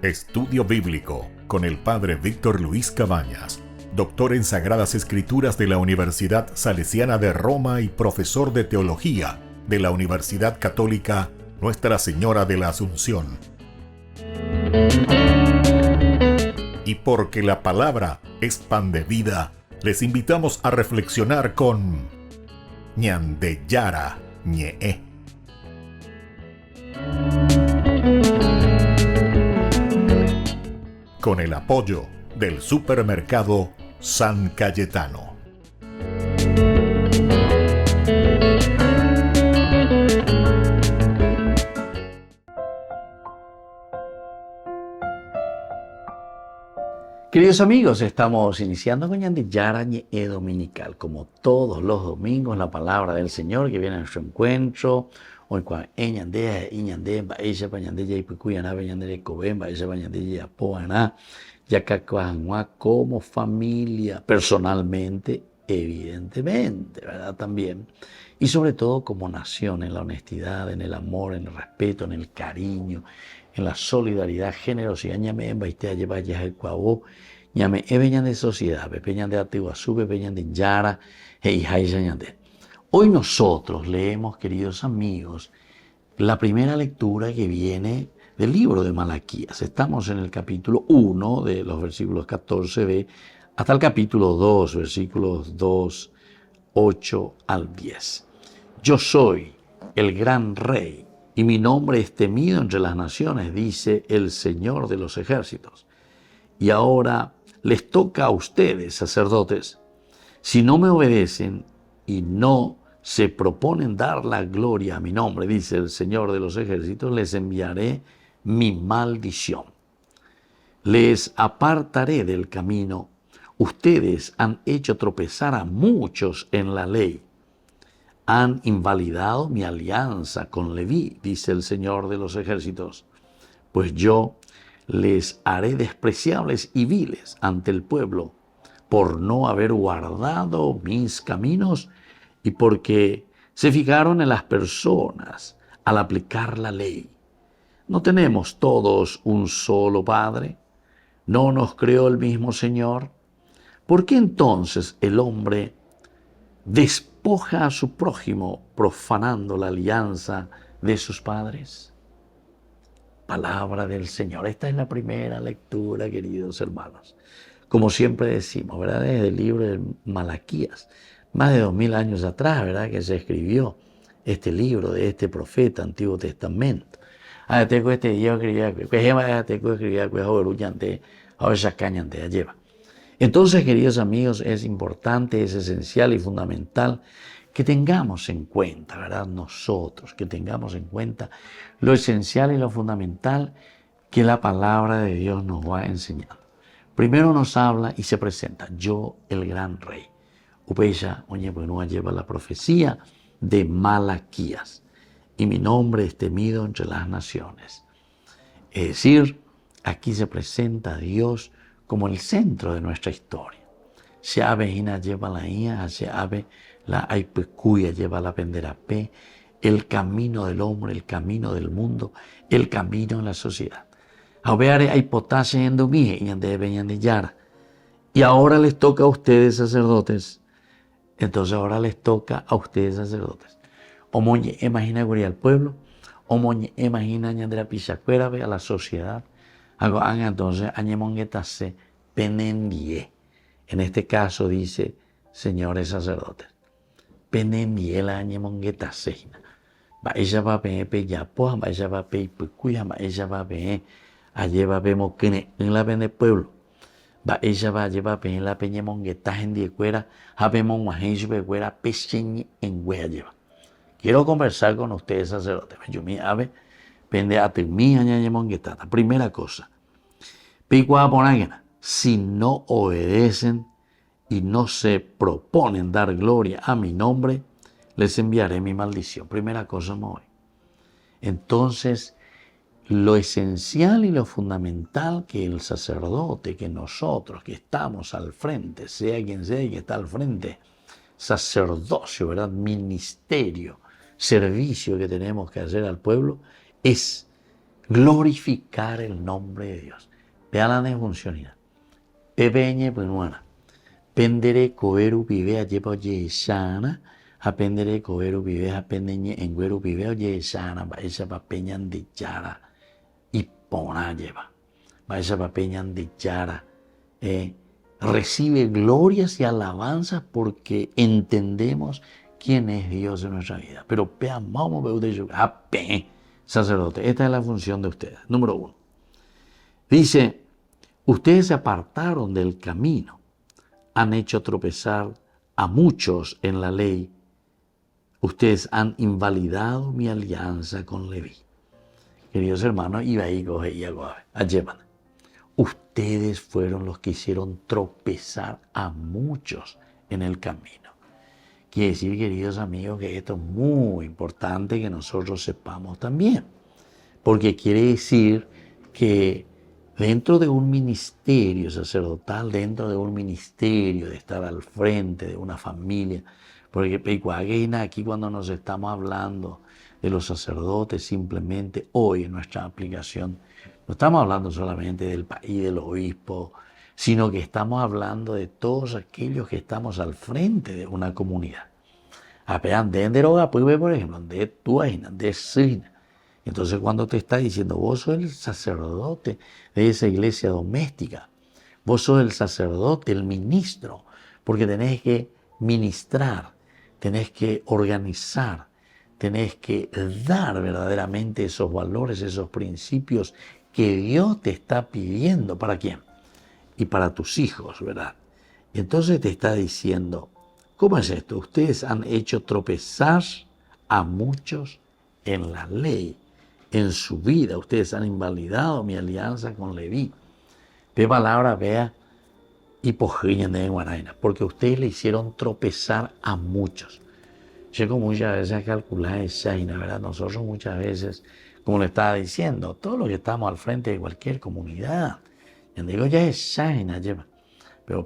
Estudio Bíblico con el Padre Víctor Luis Cabañas, doctor en Sagradas Escrituras de la Universidad Salesiana de Roma y profesor de Teología de la Universidad Católica Nuestra Señora de la Asunción. Y porque la palabra es pan de vida, les invitamos a reflexionar con Ñandeyara Ñe'e. Con el apoyo del supermercado San Cayetano. Queridos amigos, estamos iniciando con Ñandeyara Ñe'e Dominical. Como todos los domingos, la palabra del Señor que viene a nuestro encuentro. Hoy cuando Ñandea y Ñande, Baisha Pañandeya y Picuyana, Bañandere Coben, Baisha Pañandeya Poana, Yacacuanua, como familia, personalmente, evidentemente, ¿verdad? También. Y sobre todo como nación, en la honestidad, en el amor, en el respeto, en el cariño, en la solidaridad, generosidad. Ñame en Baitea lleva ya el cuabo, Ñame Ebeñan de sociedad, Bepeñan de Atiguazú, Bepeñan de Yara, e Ijaisa Ñande. Hoy nosotros leemos, queridos amigos, la primera lectura que viene del libro de Malaquías. Estamos en el capítulo 1 de los versículos 14b hasta el capítulo 2, versículos 2, 8 al 10. Yo soy el gran rey y mi nombre es temido entre las naciones, dice el Señor de los ejércitos. Y ahora les toca a ustedes, sacerdotes, si no me obedecen y no se proponen dar la gloria a mi nombre, dice el Señor de los ejércitos, les enviaré mi maldición. Les apartaré del camino. Ustedes han hecho tropezar a muchos en la ley. Han invalidado mi alianza con Leví, dice el Señor de los ejércitos. Pues yo les haré despreciables y viles ante el pueblo por no haber guardado mis caminos y porque se fijaron en las personas al aplicar la ley. ¿No tenemos todos un solo Padre? ¿No nos creó el mismo Señor? ¿Por qué entonces el hombre despoja a su prójimo profanando la alianza de sus padres? Palabra del Señor. Esta es la primera lectura, queridos hermanos. Como siempre decimos, ¿verdad? Desde el libro de Malaquías, más de 2000 años atrás, ¿verdad? Que se escribió este libro de este profeta, Antiguo Testamento. Entonces, queridos amigos, es importante, es esencial y fundamental que tengamos en cuenta, ¿verdad? Nosotros, que tengamos en cuenta lo esencial y lo fundamental que la palabra de Dios nos va enseñando. Primero nos habla y se presenta, yo el gran rey. Upeya, oye, pues no lleva la profecía de Malaquías. Y mi nombre es temido entre las naciones. Es decir, aquí se presenta a Dios como el centro de nuestra historia. Se ave hina lleva la ia, se ave la aipecuya lleva la penderape, el camino del hombre, el camino del mundo, el camino en la sociedad. Aubeare hay potasio en domije y ande veñan de yara. Y ahora les toca a ustedes, sacerdotes. Entonces ahora les toca a ustedes, sacerdotes. Omoñe imagina al pueblo, omoñe imagina ñandera pichacuera a la sociedad. Algo entonces añemonguetase penendie. En este caso dice, señores sacerdotes, penendie la añemonguetase. Va ella va a ver peyapo, va ella va a ver picuya, va ella va a ver allí va a ver moquene en la vende pueblo. Va ella va a llevar en la peña monguetaje en diecuera, habemos guajencho becuera pecheñe en huella lleva. Quiero conversar con ustedes, sacerdotes. Yo me ave, pende a mi añaña monguetata. Primera cosa, picua ponágena, si no obedecen y no se proponen dar gloria a mi nombre, les enviaré mi maldición. Primera cosa, Moy. Entonces, lo esencial y lo fundamental que el sacerdote, que nosotros que estamos al frente, sea quien sea que está al frente, sacerdocio, ¿verdad? Ministerio, servicio que tenemos que hacer al pueblo, es glorificar el nombre de Dios. Vean la funcionalidad. Pepeñe penuana. Pendere coveru pibe ayepa oye sana. Apendere coveru pibe apendeñe en güeru pibe oye sana. Va esa papeñan de yara. Y pona lleva. Va esa papeñan de yara. Recibe glorias y alabanzas porque entendemos quién es Dios en nuestra vida. Pero vamos a ver, sacerdote, esta es la función de ustedes. Número 1. Dice, ustedes se apartaron del camino, han hecho tropezar a muchos en la ley, ustedes han invalidado mi alianza con Leví. Queridos hermanos, ustedes fueron los que hicieron tropezar a muchos en el camino. Quiere decir, queridos amigos, que esto es muy importante que nosotros sepamos también. Porque quiere decir que dentro de un ministerio sacerdotal, dentro de un ministerio de estar al frente de una familia, porque aquí cuando nos estamos hablando de los sacerdotes, simplemente hoy en nuestra aplicación, no estamos hablando solamente del país, del obispo, sino que estamos hablando de todos aquellos que estamos al frente de una comunidad. Por ejemplo, de tu de Sina. Entonces cuando te está diciendo, vos sos el sacerdote de esa iglesia doméstica, vos sos el sacerdote, el ministro, porque tenés que ministrar, tenés que organizar, tenés que dar verdaderamente esos valores, esos principios que Dios te está pidiendo. ¿Para quién? Y para tus hijos, ¿verdad? Y entonces te está diciendo, ¿cómo es esto? Ustedes han hecho tropezar a muchos en la ley, en su vida. Ustedes han invalidado mi alianza con Leví. Ve palabra, vea, hipogiña de Guaraina, porque ustedes le hicieron tropezar a muchos. Llego muchas veces a calcular esa, ¿verdad? Nosotros muchas veces, como le estaba diciendo, todos los que estamos al frente de cualquier comunidad, yo digo ya es Shaina, pero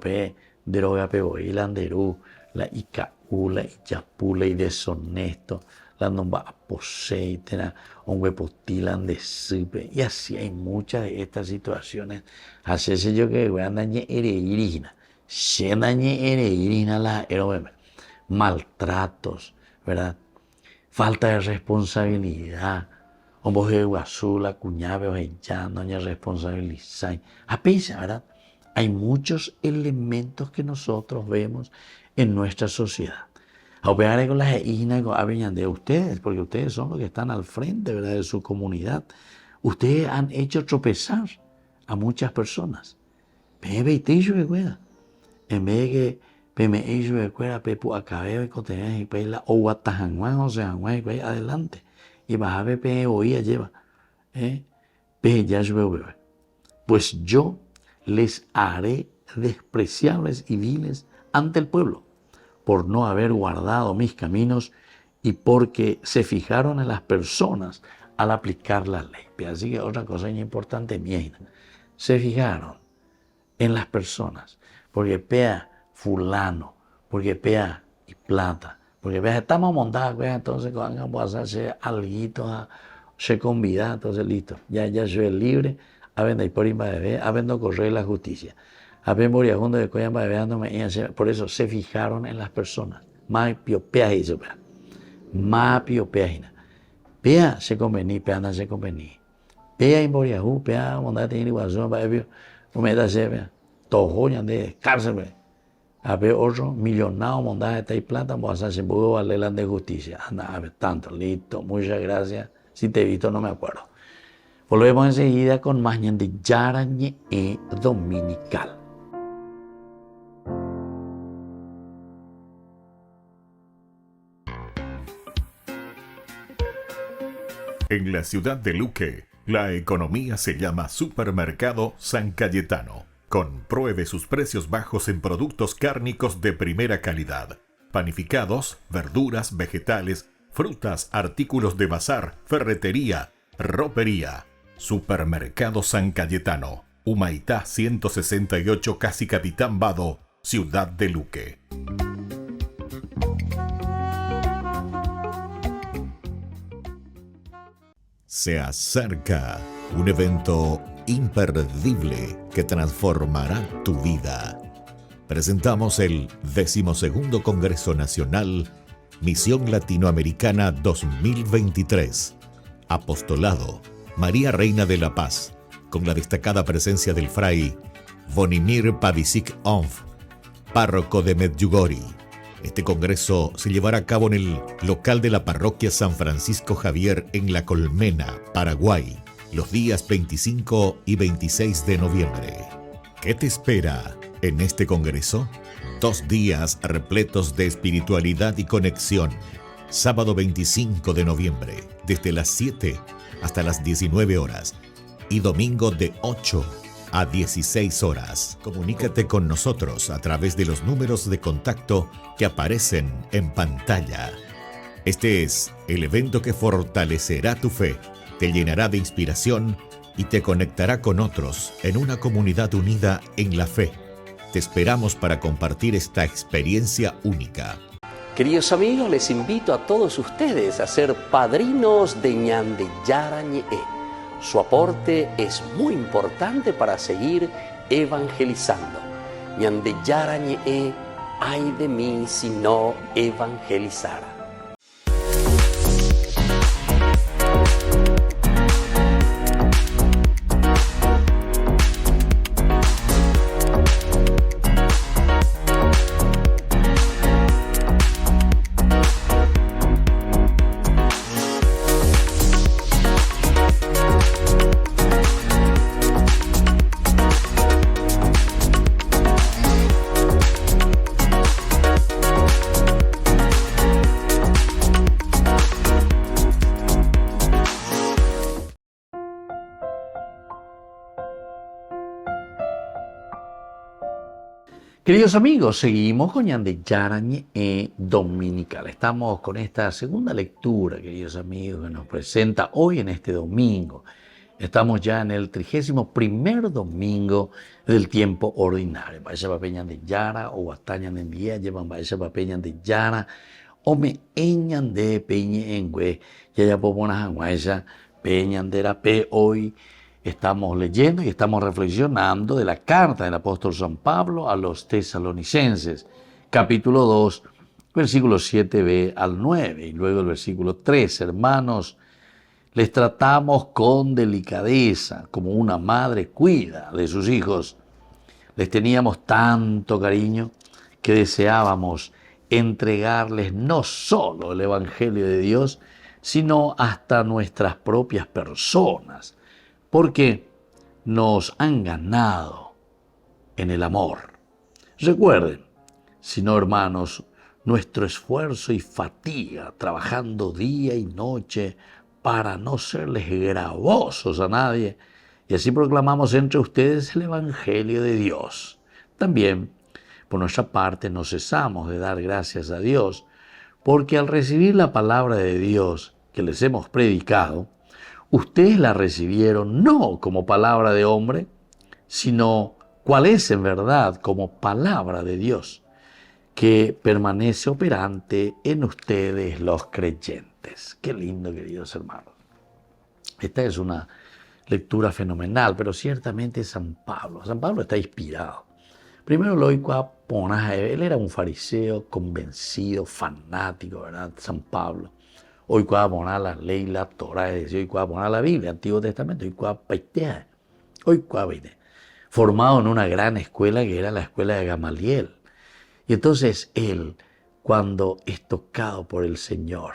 droga, y la anderú, la icaú, la ichapú, la deshonesto, la nomba aposeitena, un huepotilan de sipe, y así hay muchas de estas situaciones. Así es yo que voy a dañar irina, se dañe irina la maltratos, ¿verdad? Falta de responsabilidad. Vos de guazú, la cuñave, o ya no hay responsabilidad. A pesar, ¿verdad? Hay muchos elementos que nosotros vemos en nuestra sociedad. A operar con las islas de ustedes, porque ustedes son los que están al frente, ¿verdad?, de su comunidad. Ustedes han hecho tropezar a muchas personas. En vez de que pepu acabeo y coteas y pela o guatajanguán o sea adelante y vas a ver oía lleva pues yo les haré despreciables y viles ante el pueblo por no haber guardado mis caminos y porque se fijaron en las personas al aplicar la ley. Así que otra cosa importante, se fijaron en las personas, porque fulano, porque y plata, porque estamos montados, entonces vamos a hacer algo, se convida, entonces listo, ya soy libre, a vender por bebé, a vender correr la justicia, a ver morir junto de coyan bebé, por eso se fijaron en las personas, más piopea eso, más piopea, pea se convení, pea no se convení, pea en Boriajú, pea mondad tiene iguazón, bebé, cometa se vea, tojoña de cárcel, a ver otro millonario mondad de plata, vamos a hacer un valer de justicia, anda, a ver, tanto, listo, muchas gracias, si te he visto no me acuerdo. Volvemos enseguida con más de Yarañe Dominical. En la ciudad de Luque, la economía se llama Supermercado San Cayetano. Compruebe sus precios bajos en productos cárnicos de primera calidad. Panificados, verduras, vegetales, frutas, artículos de bazar, ferretería, ropería. Supermercado San Cayetano, Humaitá 168, Casi Capitán Vado, Ciudad de Luque. Se acerca un evento imperdible que transformará tu vida. Presentamos el 12º Congreso Nacional Misión Latinoamericana 2023. Apostolado María Reina de la Paz, con la destacada presencia del fray Bonimir Pavicic Onf, párroco de Medjugorje. Este congreso se llevará a cabo en el local de la parroquia San Francisco Javier en La Colmena, Paraguay, los días 25 y 26 de noviembre. ¿Qué te espera en este congreso? 2 días repletos de espiritualidad y conexión. Sábado 25 de noviembre, desde las 7 hasta las 19 horas y domingo de 8 a 16 horas. Comunícate con nosotros a través de los números de contacto que aparecen en pantalla. Este es el evento que fortalecerá tu fe, te llenará de inspiración y te conectará con otros en una comunidad unida en la fe. Te esperamos para compartir esta experiencia única. Queridos amigos, les invito a todos ustedes a ser padrinos de Ñande Yarañe. Su aporte es muy importante para seguir evangelizando. Ñande Yarañe, ay de mí si no evangelizara. Queridos amigos, seguimos con Ñande Yarañe Dominical. Estamos con esta segunda lectura, queridos amigos, que nos presenta hoy en este domingo. Estamos ya en el 31º domingo del tiempo ordinario. Vaya papel Ñande Yara, o Guataña de Envía, llevan vaya papel Ñande Yara, o me Ñande Peñe Engüe, ya ya popona janguaya, Peñandera Pe hoy. Estamos leyendo y estamos reflexionando de la carta del apóstol San Pablo a los tesalonicenses, capítulo 2, versículos 7b al 9, y luego el versículo 3. Hermanos, les tratamos con delicadeza, como una madre cuida de sus hijos. Les teníamos tanto cariño que deseábamos entregarles no solo el Evangelio de Dios, sino hasta nuestras propias personas, porque nos han ganado en el amor. Recuerden, si no, hermanos, nuestro esfuerzo y fatiga trabajando día y noche para no serles gravosos a nadie, y así proclamamos entre ustedes el Evangelio de Dios. También, por nuestra parte, no cesamos de dar gracias a Dios, porque al recibir la palabra de Dios que les hemos predicado, ustedes la recibieron no como palabra de hombre, sino cual es en verdad como palabra de Dios, que permanece operante en ustedes los creyentes. Qué lindo, queridos hermanos. Esta es una lectura fenomenal, pero ciertamente San Pablo está inspirado. Primero lo oigo él era un fariseo convencido, fanático, ¿verdad? San Pablo. Hoy cuando poner la ley, la Torah, es decir, hoy cuando poner la Biblia, Antiguo Testamento, hoy cuando paitea, hoy cuando formado en una gran escuela que era la escuela de Gamaliel. Y entonces él, cuando es tocado por el Señor,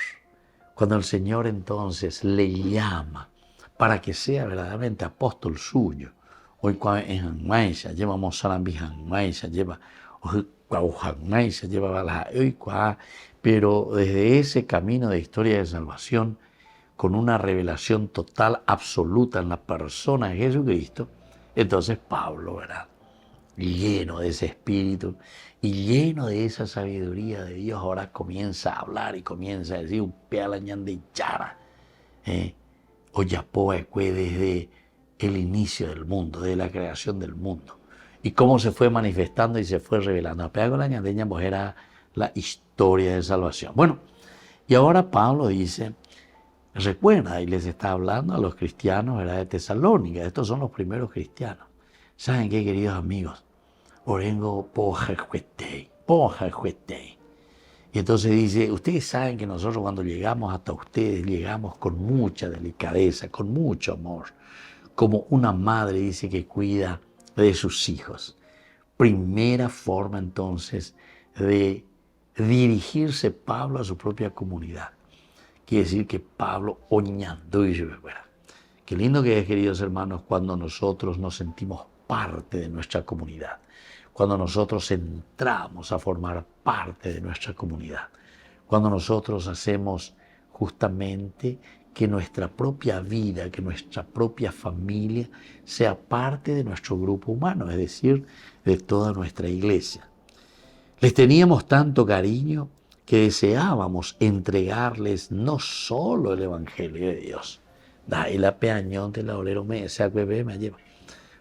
cuando el Señor entonces le llama para que sea verdaderamente apóstol suyo, hoy cuando en Hanmaisha, lleva Mozarambi Hanmaisha, lleva Hanmaisha, lleva hoy cuando, pero desde ese camino de historia de salvación, con una revelación total, absoluta en la persona de Jesucristo, entonces Pablo, ¿verdad?, lleno de ese espíritu y lleno de esa sabiduría de Dios, ahora comienza a hablar y comienza a decir un pealañán de Yara, Oyapoecue, desde el inicio del mundo, de la creación del mundo, y cómo se fue manifestando y se fue revelando. Apeagolañán de Ñambos era la historia de salvación. Bueno, y ahora Pablo dice, recuerda, y les está hablando a los cristianos, ¿verdad?, de Tesalónica. Estos son los primeros cristianos. ¿Saben qué, queridos amigos? Orengo pojajuetei. Y entonces dice, ustedes saben que nosotros cuando llegamos hasta ustedes, llegamos con mucha delicadeza, con mucho amor, como una madre dice que cuida de sus hijos. Primera forma entonces de dirigirse Pablo a su propia comunidad. Quiere decir que Pablo oñando y qué lindo que es, queridos hermanos, cuando nosotros nos sentimos parte de nuestra comunidad, cuando nosotros entramos a formar parte de nuestra comunidad, cuando nosotros hacemos justamente que nuestra propia vida, que nuestra propia familia sea parte de nuestro grupo humano, es decir, de toda nuestra iglesia. Les teníamos tanto cariño que deseábamos entregarles no solo el Evangelio de Dios. Y la peañón de la olero me lleva.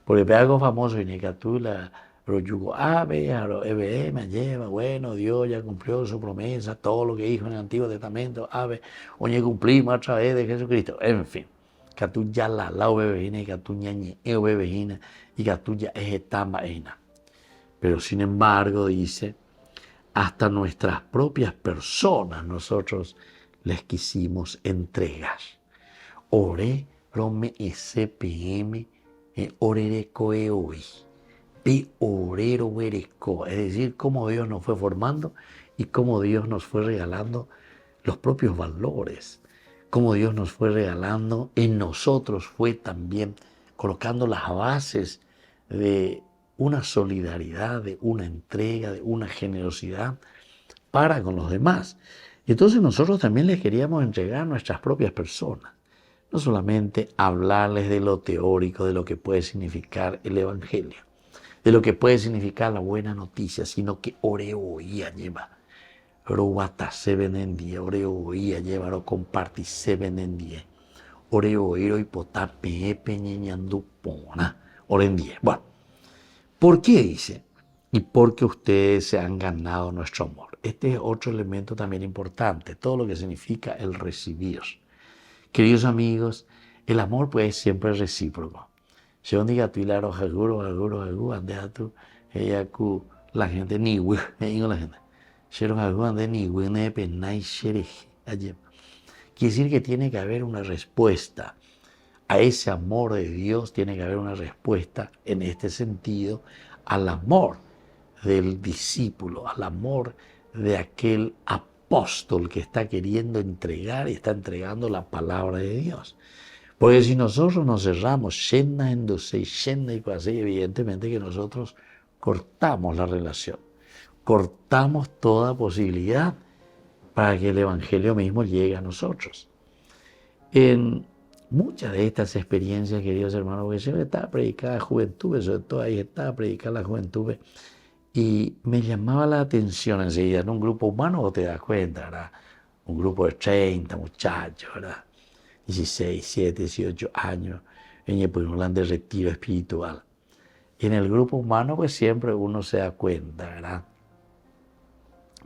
Porque algo famoso en Ecatula, Royugo Ave, Ebe me lleva, bueno, Dios ya cumplió su promesa, todo lo que dijo en el Antiguo Testamento, Ave, oye, cumplimos a través de Jesucristo. En fin, Catu ya la bebejina, y Catu ñañe bebejina, y Catu ya es etama eina. Pero sin embargo, dice, hasta nuestras propias personas nosotros les quisimos entregar. Ore, rome, SPM, orere coeoi. Orero huereco, es decir, cómo Dios nos fue formando y cómo Dios nos fue regalando los propios valores, cómo Dios nos fue regalando, en nosotros fue también colocando las bases de una solidaridad, de una entrega, de una generosidad para con los demás. Y entonces nosotros también les queríamos entregar a nuestras propias personas, no solamente hablarles de lo teórico, de lo que puede significar el Evangelio, de lo que puede significar la buena noticia, sino que oreoía lleva, robata se venendía, oreoía lleva, o comparti se venendía, oreoiro y potape peñeñandu pona, orendía. Bueno, ¿por qué dice? Y porque ustedes se han ganado nuestro amor. Este es otro elemento también importante, todo lo que significa el recibir. Queridos amigos, el amor pues siempre es recíproco. Si un día tú la andea tú, ella la gente ni la gente. Si ni quiere decir que tiene que haber una respuesta a ese amor de Dios, tiene que haber una respuesta en este sentido al amor del discípulo, al amor de aquel apóstol que está queriendo entregar y está entregando la palabra de Dios. Porque si nosotros nos cerramos, evidentemente que nosotros cortamos la relación, cortamos toda posibilidad para que el Evangelio mismo llegue a nosotros. En muchas de estas experiencias, queridos hermanos, porque siempre estaba predicada la juventud, sobre todo ahí estaba predicada la juventud, y me llamaba la atención enseguida, en un grupo humano, vos te das cuenta, ¿verdad? Un grupo de 30 muchachos, ¿verdad? 16, 17, 18 años, en pues un de retiro espiritual. Y en el grupo humano, pues siempre uno se da cuenta, ¿verdad?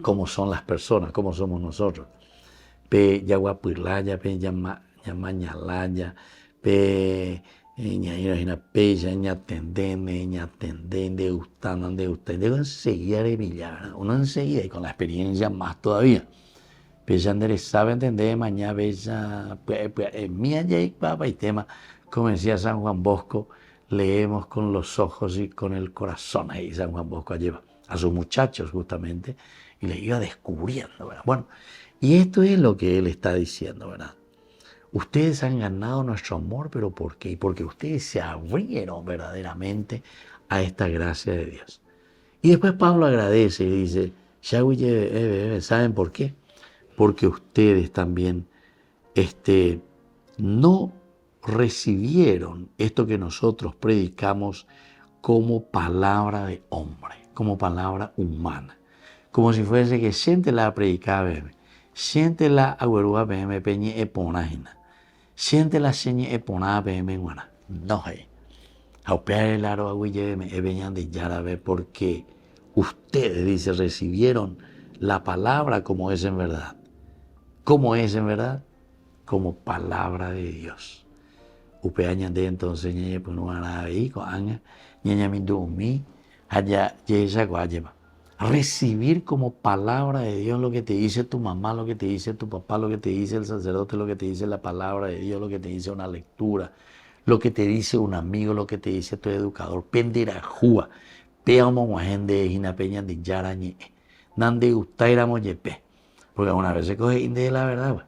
Cómo son las personas, cómo somos nosotros. Pe yaguapirlaya, pe yamañalaya, pe ñaira peya, ñatendende, gustan, debo enseguida de millar, uno enseguida y con la experiencia más todavía. Peyandere sabe entender mañana bella mía y papa y tema, como decía San Juan Bosco, leemos con los ojos y con el corazón. Ahí San Juan Bosco lleva a sus muchachos justamente y les iba descubriendo, ¿verdad? Bueno, y esto es lo que él está diciendo, ¿verdad? Ustedes han ganado nuestro amor, pero ¿por qué? Porque ustedes se abrieron verdaderamente a esta gracia de Dios. Y después Pablo agradece y dice, ¿saben por qué? Porque ustedes también no recibieron esto que nosotros predicamos como palabra de hombre, como palabra humana, como si fuese que siente la predicaba, siente la agüerúa peñe eponajina, siente la seña eponada guana. No hay. Aupear el aro agüilleme venían de yarabe porque ustedes, dice, recibieron la palabra como es en verdad. ¿Cómo es en verdad? como palabra de Dios. Upea ñande entonces ñeñe pues no hará ahí con anga ñeña mi dumi allá yesa guayema. Recibir como palabra de Dios lo que te dice tu mamá, lo que te dice tu papá, lo que te dice el sacerdote, lo que te dice la palabra de Dios, lo que te dice una lectura, lo que te dice un amigo, lo que te dice tu educador. Pendirajúa, peamo guajende hina peña de yarañe, nande ustairamo yepe. Porque una vez se coge inde de la verdad, pues.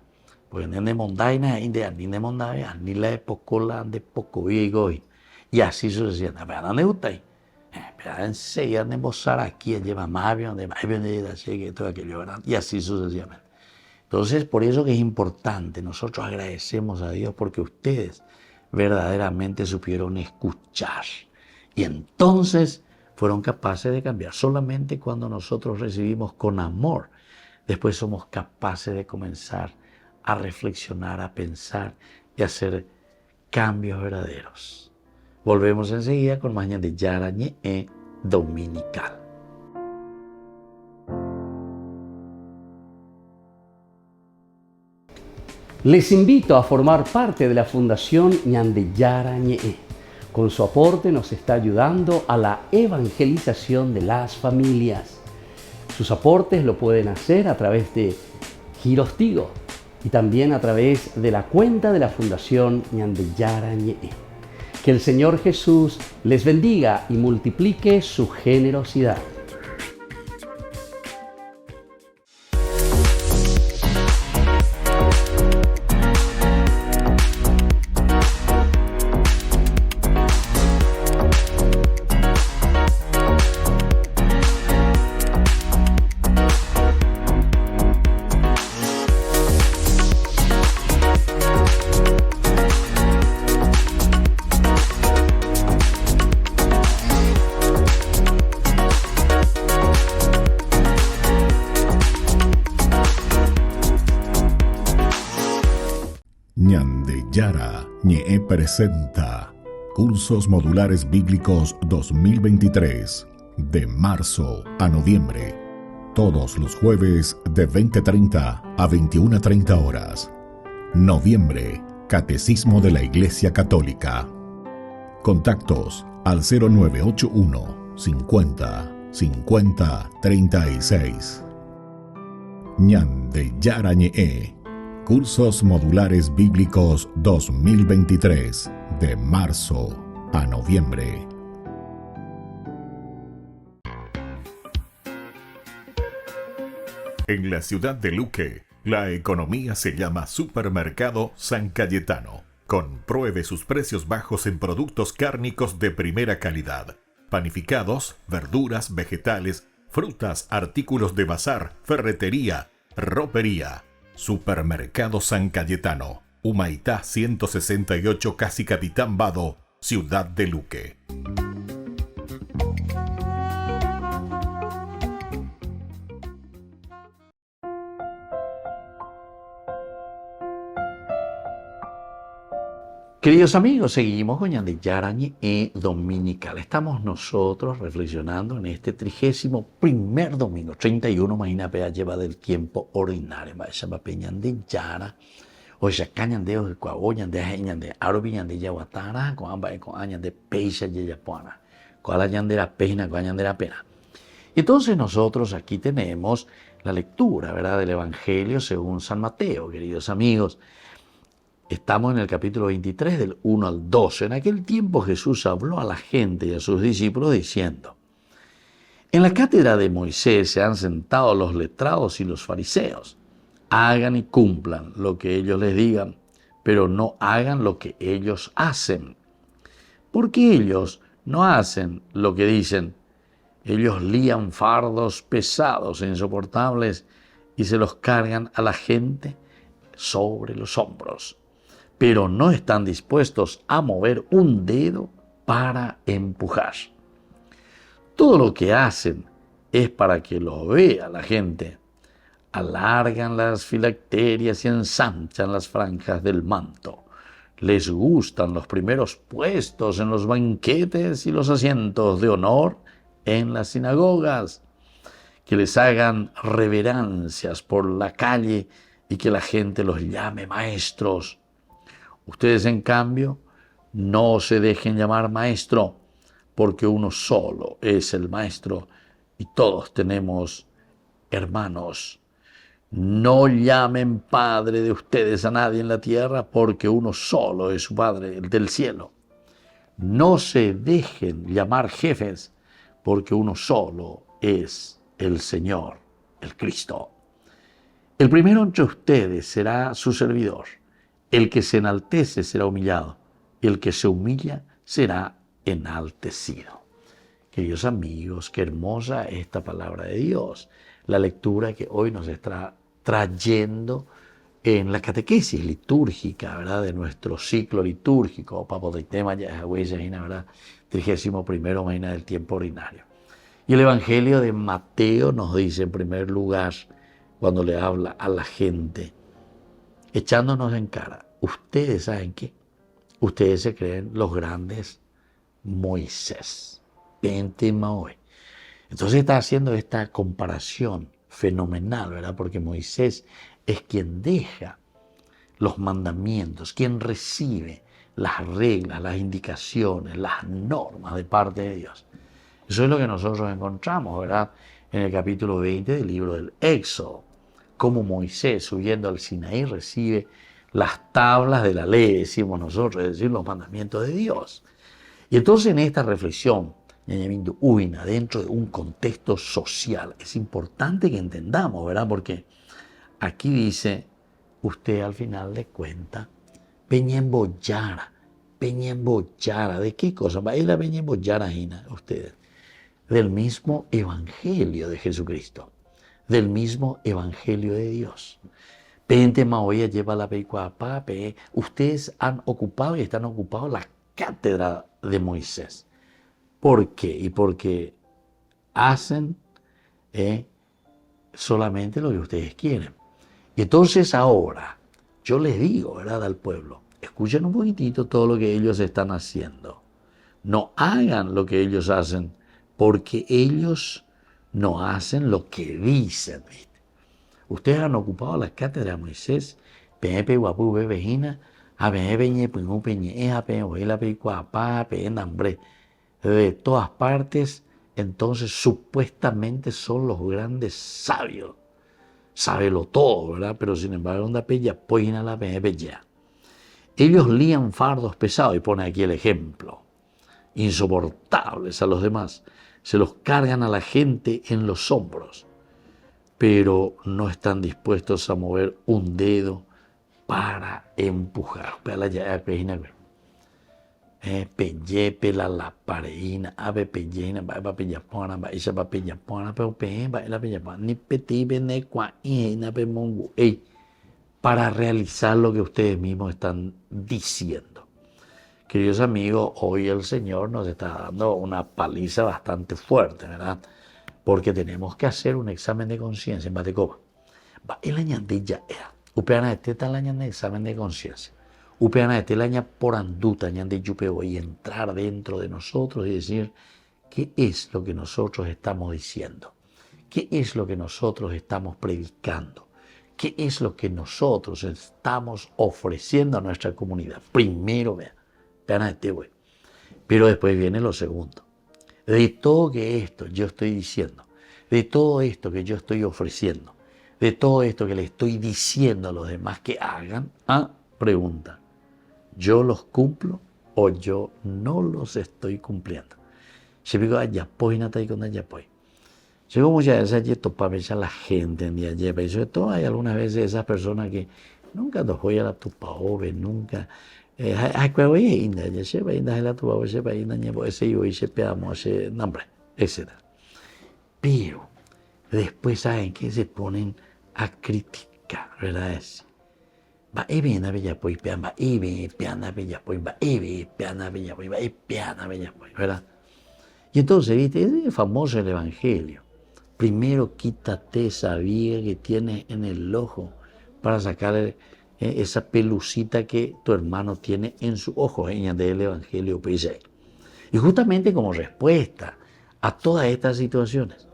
Porque nende mondaina inde ni de mondaina ni la epocola de poco vigo y así sucesivamente. Pero nande ustai. Pero enseguida de mozar aquí lleva más bien de así que todo aquello, ¿verdad? Y así sucesivamente. Entonces, por eso que es importante, nosotros agradecemos a Dios porque ustedes verdaderamente supieron escuchar. Y entonces fueron capaces de cambiar. Solamente cuando nosotros recibimos con amor, después somos capaces de comenzar a reflexionar, a pensar y a hacer cambios verdaderos. Volvemos enseguida con más de Yarañe Dominical. Les invito a formar parte de la Fundación Ñande Yarañe. Con su aporte nos está ayudando a la evangelización de las familias. Sus aportes lo pueden hacer a través de Giros Tigo y también a través de la cuenta de la Fundación Ñande Yarañe. Que el Señor Jesús les bendiga y multiplique su generosidad. Ñande Yara Ñe presenta Cursos Modulares Bíblicos 2023 de marzo a noviembre. Todos los jueves de 20:30 a 21:30 horas. Noviembre, Catecismo de la Iglesia Católica. Contactos al 0981 50 50 36. Ñande Yara Ñe. Cursos Modulares Bíblicos 2023 de marzo a noviembre. En la ciudad de Luque, la economía se llama Supermercado San Cayetano. Compruebe sus precios bajos en productos cárnicos de primera calidad. Panificados, verduras, vegetales, frutas, artículos de bazar, ferretería, ropería. Supermercado San Cayetano, Humaitá 168, Casi Capitán Vado, Ciudad de Luque. Queridos amigos, seguimos con Ñande Yarañe Dominical. Estamos nosotros reflexionando en este 31º domingo, 31, imagina pea lleva del tiempo ordinario. Vaya va Ñande Yara, o ya cañande o cuavo Ñande Ñande Arobi Ñande Yaguatara, con ambas con Ñande Peixa Yayapuana, con la Ñande la pena, con Ñande la pena. Entonces nosotros aquí tenemos la lectura, ¿verdad?, del Evangelio según San Mateo, queridos amigos. Estamos en el capítulo 23 del 1 al 12. En aquel tiempo Jesús habló a la gente y a sus discípulos diciendo: en la cátedra de Moisés se han sentado los letrados y los fariseos. Hagan y cumplan lo que ellos les digan, pero no hagan lo que ellos hacen. Porque ellos no hacen lo que dicen. Ellos lían fardos pesados e insoportables y se los cargan a la gente sobre los hombros, pero no están dispuestos a mover un dedo para empujar. Todo lo que hacen es para que lo vea la gente. Alargan las filacterias y ensanchan las franjas del manto. Les gustan los primeros puestos en los banquetes y los asientos de honor en las sinagogas. Que les hagan reverencias por la calle y que la gente los llame maestros. Ustedes, en cambio, no se dejen llamar maestro, porque uno solo es el maestro y todos tenemos hermanos. No llamen padre de ustedes a nadie en la tierra, porque uno solo es su Padre, el del cielo. No se dejen llamar jefes, porque uno solo es el Señor, el Cristo. El primero entre ustedes será su servidor. El que se enaltece será humillado, y el que se humilla será enaltecido. Queridos amigos, qué hermosa esta palabra de Dios. La lectura que hoy nos está trayendo en la catequesis litúrgica, ¿verdad?, de nuestro ciclo litúrgico, Papo de tema ya es ¿verdad?, 31º mañana del tiempo ordinario. Y el Evangelio de Mateo nos dice, en primer lugar, cuando le habla a la gente, echándonos en cara, ustedes saben qué, ustedes se creen los grandes Moisés, Pentema hoy. Entonces está haciendo esta comparación fenomenal, ¿verdad? Porque Moisés es quien deja los mandamientos, quien recibe las reglas, las indicaciones, las normas de parte de Dios. Eso es lo que nosotros encontramos, ¿verdad?, en el capítulo 20 del libro del Éxodo. Cómo Moisés, subiendo al Sinaí, recibe las tablas de la ley, decimos nosotros, es decir, los mandamientos de Dios. Y entonces en esta reflexión, dentro de un contexto social, es importante que entendamos, ¿verdad? Porque aquí dice, usted al final de cuentas, peñemboyara, ¿de qué cosa? Va a ir a peñemboyara, ustedes, del mismo evangelio de Jesucristo, del mismo evangelio de Dios. Lleva la ustedes han ocupado y están ocupados la cátedra de Moisés. ¿Por qué? Y porque hacen solamente lo que ustedes quieren. Y entonces ahora yo les digo, ¿verdad?, al pueblo, escuchen un poquitito todo lo que ellos están haciendo. No hagan lo que ellos hacen, porque ellos no hacen lo que dicen, ¿viste? Ustedes han ocupado la cátedra de Moisés, de todas partes. Entonces supuestamente son los grandes sabios, sábelo todo, ¿verdad? Pero sin embargo, ellos lían fardos pesados, y pone aquí el ejemplo, insoportables a los demás, se los cargan a la gente en los hombros, pero no están dispuestos a mover un dedo para empujar. Pela la pareina, ave pellena, va pellapona, va esa va pellapona, pero va la pellapona, ni peti bene cua ina pe mongu, para realizar lo que ustedes mismos están diciendo. Queridos amigos, hoy el Señor nos está dando una paliza bastante fuerte, ¿verdad? Porque tenemos que hacer un examen de conciencia en Batecoba. Va el añandilla era, upeana este tal añande examen de conciencia. Upeana este aña por anduta añande yupeo, y entrar dentro de nosotros y decir, ¿qué es lo que nosotros estamos diciendo? ¿Qué es lo que nosotros estamos predicando? ¿Qué es lo que nosotros estamos ofreciendo a nuestra comunidad? Primero, vean este güey. Pero después viene lo segundo. De todo que esto yo estoy diciendo, de todo esto que yo estoy ofreciendo, de todo esto que le estoy diciendo a los demás que hagan, pregunta, ¿yo los cumplo o yo no los estoy cumpliendo? Se digo, ayapoy, natai con ayapoy. Llegó muchas veces allí topaba a la gente en día lleva, y sobre todo hay algunas veces esas personas que nunca nos voy a la tupaove, nunca. Etc. Pero después, ¿saben qué? Se ponen a criticar, ¿verdad? ¿Verdad? Y entonces, ¿viste? Es famoso el Evangelio. Primero quítate esa viga que tienes en el ojo para sacar esa pelucita que tu hermano tiene en su ojo, del Evangelio. Y justamente como respuesta a todas estas situaciones.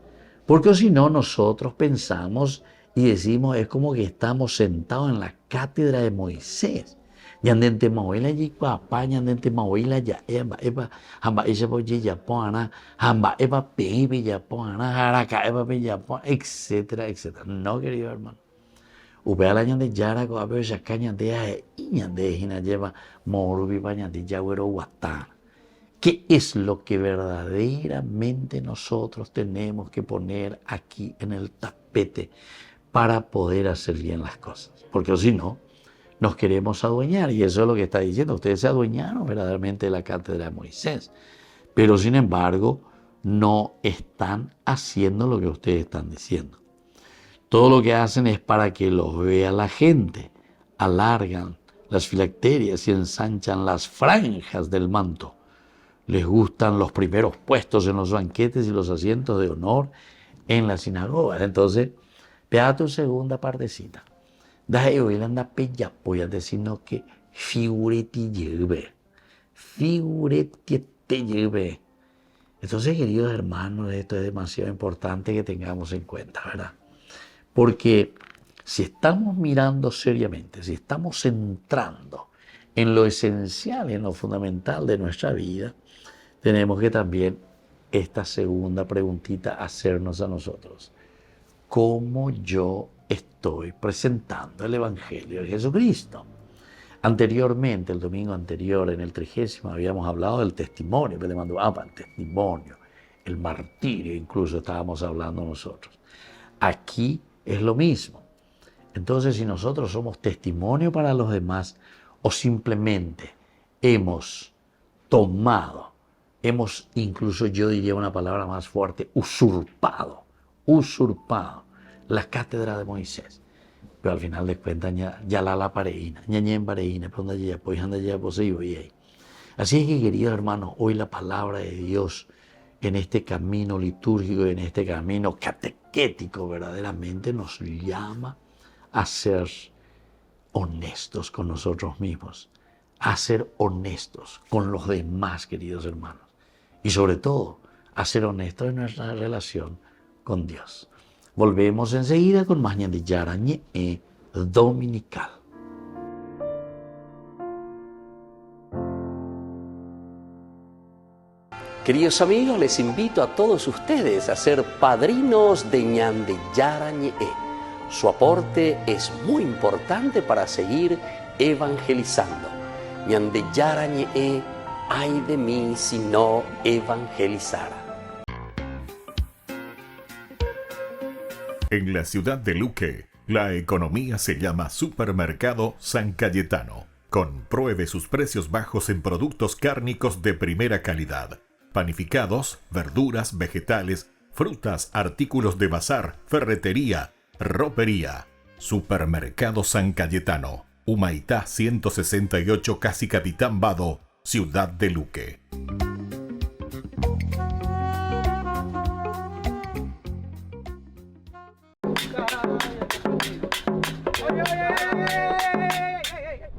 Porque si no, nosotros pensamos y decimos, es como que estamos sentados en la cátedra de Moisés. Yandente mahuila y papá, yandente mahuila ya eba, hamba ella poye ya pona, hamba eba pepe ya pona, haraka eba pe ya pona, etcétera, etcétera. No, querido hermano. Upea la yande yara ko abe ya caña de yande hina lleva morubi pa yande yagüero guatán. ¿Qué es lo que verdaderamente nosotros tenemos que poner aquí en el tapete para poder hacer bien las cosas? Porque si no, nos queremos adueñar, y eso es lo que está diciendo. Ustedes se adueñaron verdaderamente de la cátedra de Moisés, pero sin embargo no están haciendo lo que ustedes están diciendo. Todo lo que hacen es para que los vea la gente. Alargan las filacterias y ensanchan las franjas del manto. Les gustan los primeros puestos en los banquetes y los asientos de honor en las sinagogas. Entonces, vea tu segunda partecita. Dahe hoy anda pella poya decirnos que figureti lleve. Figureti te lleve. Entonces, queridos hermanos, esto es demasiado importante que tengamos en cuenta, ¿verdad? Porque si estamos mirando seriamente, si estamos centrando en lo esencial, en lo fundamental de nuestra vida, tenemos que también esta segunda preguntita hacernos a nosotros. ¿Cómo yo estoy presentando el Evangelio de Jesucristo? Anteriormente, el domingo anterior, en el 30, habíamos hablado del testimonio, el testimonio, el martirio, incluso estábamos hablando nosotros. Aquí es lo mismo. Entonces, si nosotros somos testimonio para los demás o simplemente hemos tomado, incluso yo diría una palabra más fuerte, usurpado la cátedra de Moisés. Pero al final de cuentas, ya la pareína, ñañen pareína, pero ya pues anda ya poseo y ahí. Así es que, queridos hermanos, hoy la palabra de Dios en este camino litúrgico, en este camino catequético, verdaderamente nos llama a ser honestos con nosotros mismos, a ser honestos con los demás, queridos hermanos, y sobre todo a ser honestos en nuestra relación con Dios. Volvemos enseguida con más Ñande Yarañe Dominical. Queridos amigos, les invito a todos ustedes a ser padrinos de Ñande Yarañe. Su aporte es muy importante para seguir evangelizando. Ñande Yarañe, ay de mí si no evangelizara. En la ciudad de Luque, la economía se llama Supermercado San Cayetano. Compruebe sus precios bajos en productos cárnicos de primera calidad. Panificados, verduras, vegetales, frutas, artículos de bazar, ferretería, ropería. Supermercado San Cayetano, Humaitá 168, Casi Capitán Vado, ciudad de Luque.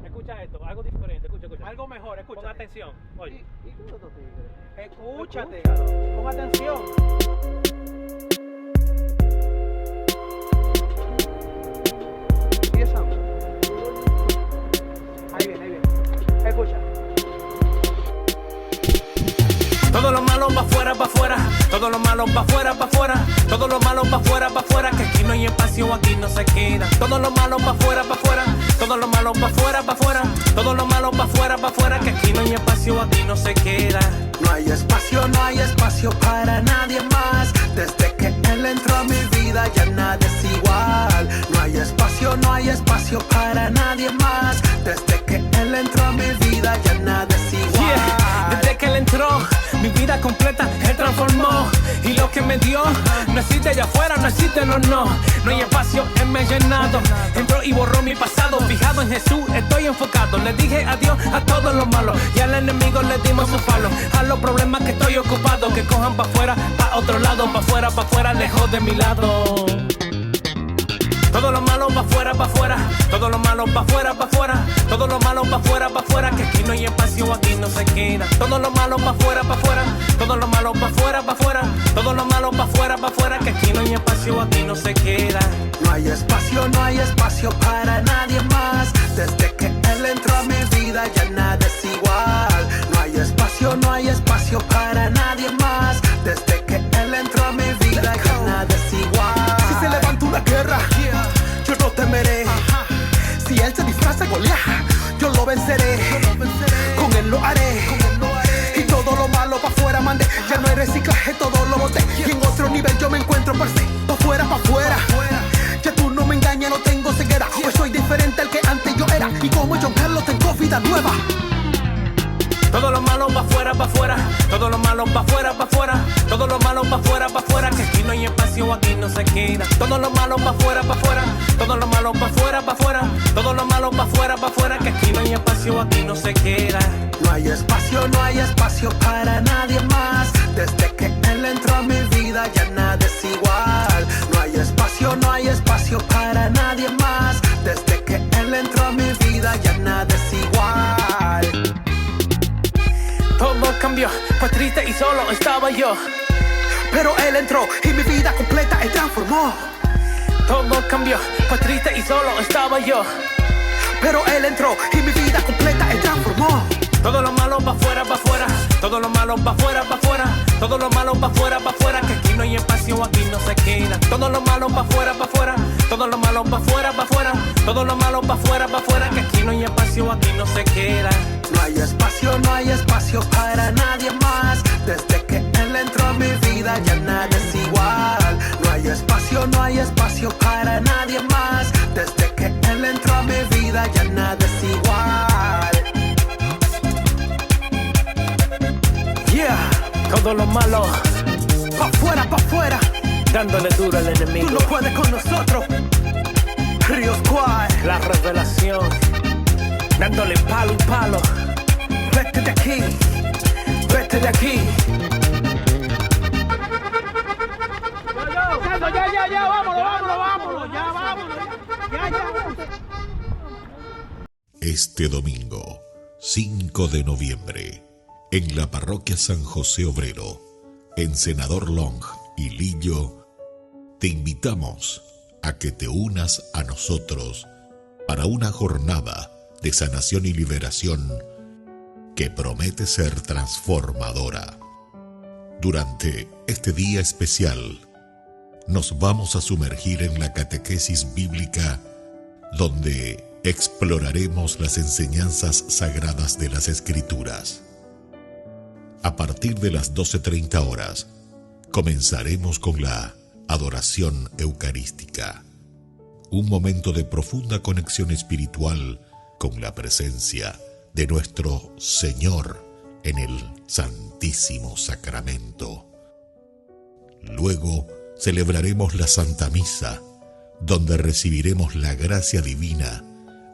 Escucha esto, algo diferente, escucha. Algo mejor, escucha. Pon atención. Oye. Escúchate, pon atención. Empieza. Ahí viene. Escucha. Todo lo malo va afuera, todo lo malo va afuera, todo lo malo va afuera, que aquí no hay espacio, aquí no se queda. Todo lo malo va afuera, todo lo malo va afuera, todo lo malo va afuera, que aquí no hay espacio, aquí no se queda. No hay espacio para nadie más. Desde que él entró a mi vida ya nada es igual. No hay espacio para nadie más. Desde que él entró a mi vida ya nada es igual. Yeah. Desde que él entró, mi vida completa él transformó. Y lo que me dio, no existe allá afuera, no existe, no hay espacio, él me ha llenado. Entró y borró mi pasado, fijado en Jesús, estoy enfocado. Le dije adiós a todos los malos y al enemigo le dimos su palo. A los problemas que estoy ocupado, que cojan pa' afuera, pa' otro lado, pa' afuera, lejos de mi lado. Todo lo malo va afuera, todo lo malo va afuera, todo lo malo pa' afuera, que aquí no hay espacio, aquí no se queda. Todo lo malo pa' afuera, todo lo malo pa' afuera, todo lo malo pa' afuera, que aquí no hay espacio, aquí no se queda. No hay espacio para nadie más. Desde que él entró a mi vida ya nada es igual. No hay espacio para nadie más. Desde que él entró a mi vida ya nada es igual. Si se levanta una guerra, yo no temeré. Si él se disfraza Goliat, yo lo venceré. Con él lo haré. Y todo lo malo pa' afuera mandé. Ya no hay reciclaje, todo lo boté. Y en otro nivel yo me encuentro per se. Pa' afuera. Ya tú no me engañas, no tengo ceguera. Pues soy diferente al que antes yo era. Y como John Carlos tengo vida nueva. Todo lo malo pa' afuera, todo lo malo pa' afuera, todo lo malo pa' afuera, que aquí no hay espacio, aquí no se queda. Todo lo malo pa' afuera, todo lo malo pa' afuera, todo lo malo pa' afuera, que aquí no hay espacio, aquí no se queda. No hay espacio para nadie más. Desde que él entró a mi vida ya nada es igual. No hay espacio para nadie más. Desde que él entró a mi vida ya nada es igual. Todo cambió, pues triste y solo estaba yo. Pero él entró y mi vida completa él transformó. Todo cambió, pues triste y solo estaba yo. Pero él entró y mi vida completa él transformó. Todo lo malo pa' afuera, todo lo malo pa' afuera, todo lo malo pa' afuera, que aquí no hay espacio, aquí no se queda. Todo lo malo pa' afuera, todo lo malo pa' afuera, todo lo malo pa' afuera, que aquí no hay espacio, aquí no se queda. No hay espacio para nadie más. Desde que él entró a mi vida ya nada es igual. No hay espacio para nadie más. Desde que él entró a mi vida ya nada es igual. Yeah, todo lo malo pa' afuera, dándole duro al enemigo. Tú no puedes con nosotros. Río Squad, la revelación, dándole palo y palo. Vete de aquí, vete de aquí. Ya, vámonos, ya. Este domingo, 5 de noviembre, en la parroquia San José Obrero, en Senador Long y Lillo, te invitamos a que te unas a nosotros para una jornada de sanación y liberación que promete ser transformadora. Durante este día especial, nos vamos a sumergir en la catequesis bíblica, donde exploraremos las enseñanzas sagradas de las Escrituras. A partir de las 12:30 horas, comenzaremos con la adoración eucarística, un momento de profunda conexión espiritual con la presencia de nuestro Señor en el Santísimo Sacramento. Luego celebraremos la Santa Misa, donde recibiremos la gracia divina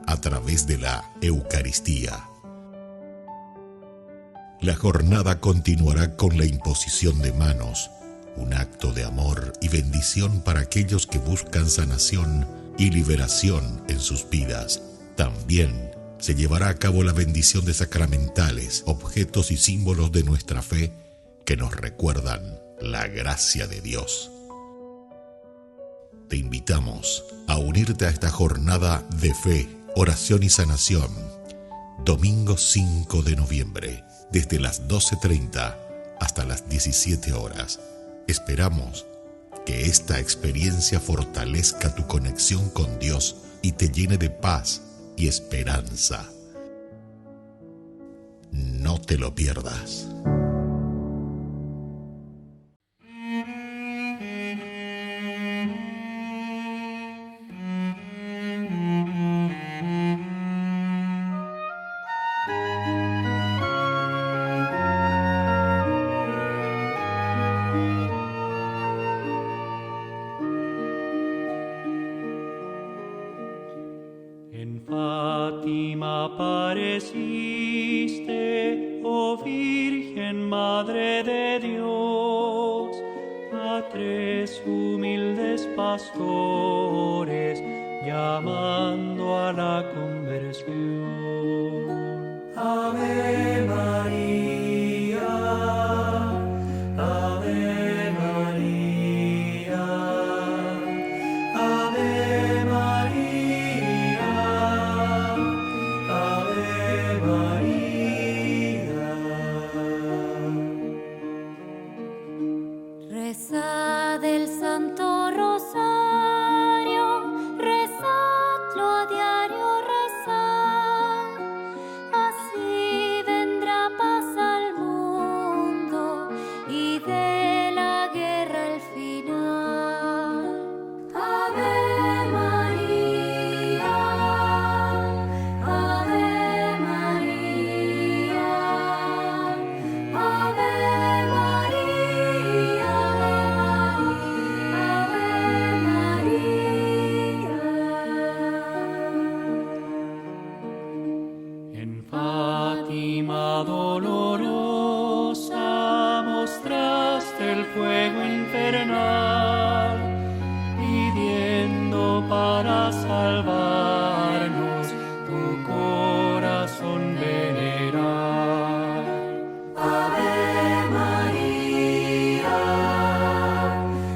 a través de la Eucaristía. La jornada continuará con la imposición de manos, un acto de amor y bendición para aquellos que buscan sanación y liberación en sus vidas. También se llevará a cabo la bendición de sacramentales, objetos y símbolos de nuestra fe que nos recuerdan la gracia de Dios. Te invitamos a unirte a esta jornada de fe, oración y sanación, domingo 5 de noviembre, desde las 12:30 hasta las 17 horas. Esperamos que esta experiencia fortalezca tu conexión con Dios y te llene de paz y esperanza. No te lo pierdas. En Fátima apareciste, oh Virgen Madre de Dios, a 3 humildes pastores llamando a la conversión. Fátima dolorosa, mostraste el fuego infernal, pidiendo para salvarnos tu corazón venerar. Ave María,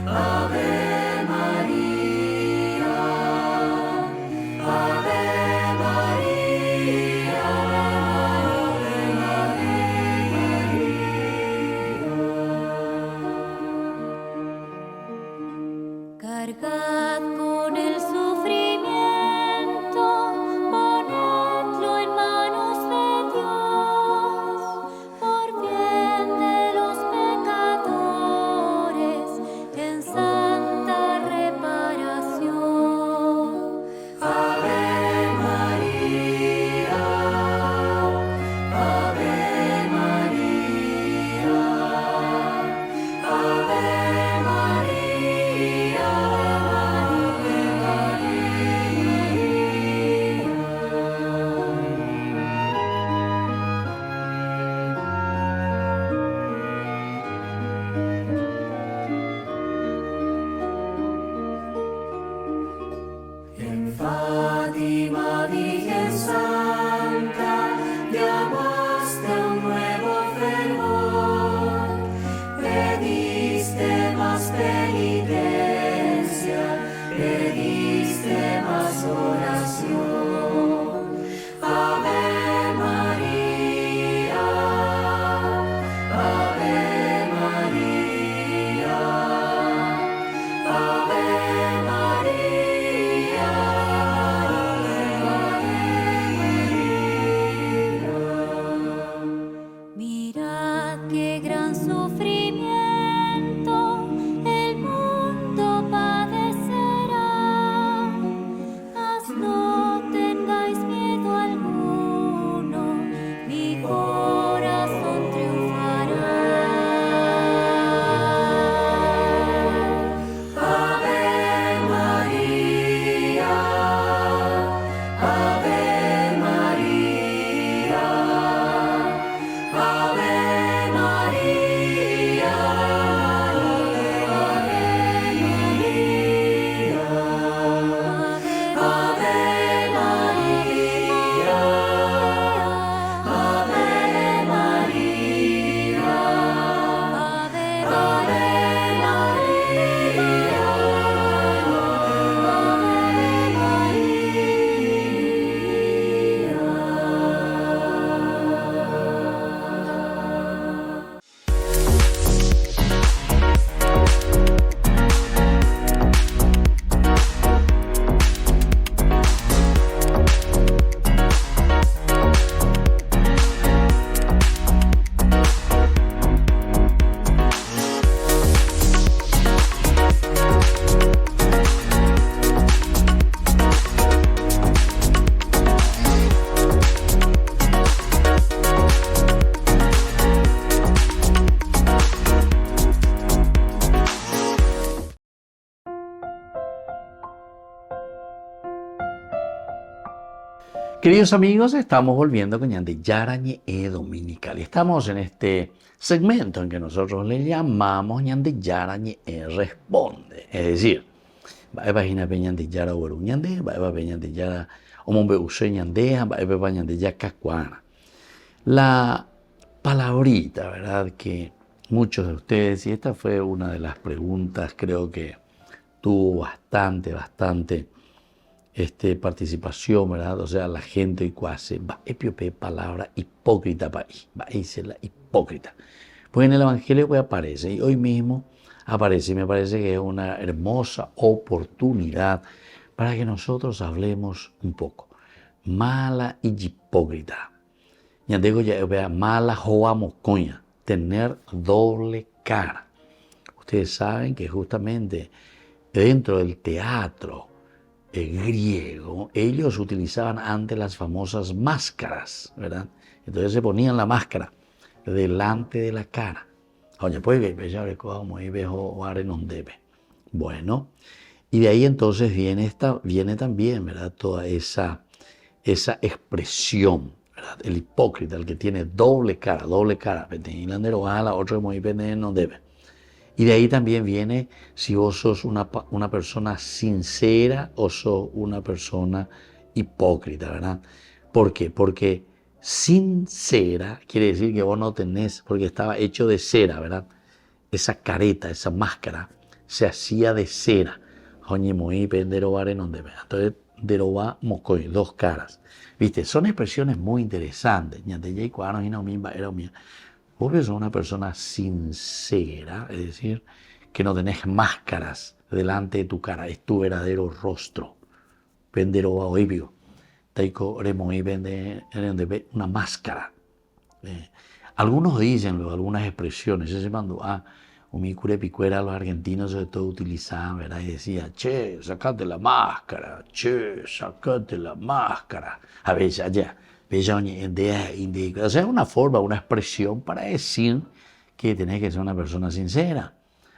Ave María, Ave María, cargad con el sufrimiento, ponedlo en manos de Dios, por bien de los pecadores, en santa reparación. Ave María, Ave María, Ave María, en Fátima, Virgen Santa, llamaste a un nuevo fervor, pediste más penitencia, pediste más oración. Ave María, Ave María, Ave María, mirad qué gran sufrimiento el mundo padecerá, mas no tengáis miedo alguno, mi corazón triunfará. Ave María, Ave María, Ave María, Ave María, Ave María, Queridos amigos, estamos volviendo con Ñande Yarañe Dominical. Y estamos en este segmento en que nosotros le llamamos Ñande Yarañe Responde. Es decir, va Ñande Ñande Yara Ueru Ñande, va Ñande Yara Omombe Use Ñande, va Ñande Yacacuana. La palabrita, ¿verdad? Que muchos de ustedes, y esta fue una de las preguntas, creo que tuvo bastante participación, ¿verdad? O sea, la gente cuase va epiope palabra hipócrita país, va a decir la hipócrita. Pues en el Evangelio pues aparece, y hoy mismo aparece, y me parece que es una hermosa oportunidad para que nosotros hablemos un poco. Mala y hipócrita. Ya digo, ya vea, mala joa mocoña, tener doble cara. Ustedes saben que justamente dentro del teatro griego, ellos utilizaban antes las famosas máscaras, ¿verdad? Entonces se ponían la máscara delante de la cara. Oye, pues como bueno, y de ahí entonces viene también, ¿verdad? Toda esa expresión, ¿verdad? El hipócrita, el que tiene doble cara, la otro muy no debe. Y de ahí también viene si vos sos una persona sincera o sos una persona hipócrita, ¿verdad? ¿Por qué? Porque sincera quiere decir que vos no tenés, porque estaba hecho de cera, ¿verdad? Esa careta, esa máscara, se hacía de cera. Entonces, deroba mocoy, dos caras. ¿Viste? Son expresiones muy interesantes. Vos sos una persona sincera, es decir, que no tenés máscaras delante de tu cara, es tu verdadero rostro. Venderoba oibio. Taiko remoi vende una máscara. Algunos dicen, luego, algunas expresiones, ese mandó Umicure Picuera, los argentinos sobre todo utilizaban, ¿verdad? Y decía, che, sacate la máscara, A veces allá, o sea, una forma, una expresión para decir que tenés que ser una persona sincera.